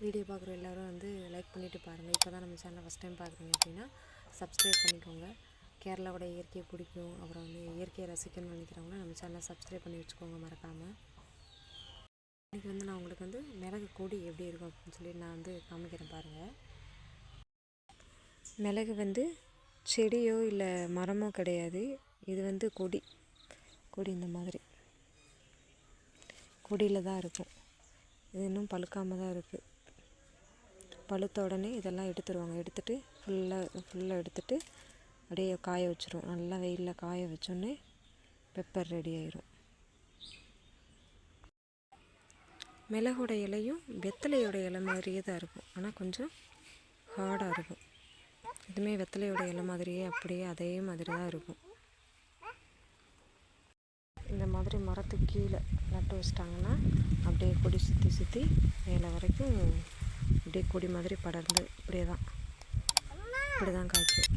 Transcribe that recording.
Video பார்க்குற எல்லோரும் வந்து லைக் பண்ணிவிட்டு பாருங்கள். இப்போ தான் நம்ம சேனலை ஃபஸ்ட் டைம் பார்க்குறீங்க அப்படின்னா சப்ஸ்கிரைப் பண்ணிக்கோங்க. கேரளாவோட இயற்கையை பிடிக்கும், அப்புறம் வந்து இயற்கையை ரசிக்கணும்னு நினைக்கிறவங்க நம்ம சேனலை சப்ஸ்கிரைப் பண்ணி வச்சுக்கோங்க மறக்காமல். இன்றைக்கி வந்து நான் உங்களுக்கு வந்து மிளகு கொடி எப்படி இருக்கும் அப்படின்னு சொல்லி நான் வந்து காமிக்கிறேன் பாருங்கள். மிளகு வந்து செடியோ இல்லை மரமோ கிடையாது, இது வந்து கொடி இந்த மாதிரி கொடியில் தான் இருக்கும். இது இன்னும் பழுக்காமல் தான் இருக்குது. பழுத்த உடனே இதெல்லாம் எடுத்துருவாங்க. எடுத்துகிட்டு ஃபுல்லாக எடுத்துகிட்டு அப்படியே காய வச்சிரும். நல்லா வெயிலில் காய வச்சோடனே பெப்பர் ரெடி ஆயிரும். மிளகோட இலையும் வெத்தலையோட இலை மாதிரியே தான் இருக்கும், ஆனால் கொஞ்சம் ஹார்டாக இருக்கும். இதுவுமே வெத்தலையோட இலை மாதிரியே அப்படியே அதே மாதிரி தான் இருக்கும். இந்த மாதிரி மரத்துக்கு கீழே நட்டு வச்சிட்டாங்கன்னா அப்படியே கொடி சுற்றி மேலே வரைக்கும் அப்படியே கொடி மாதிரி படர்ந்து இப்படி தான் காய்க்கும்.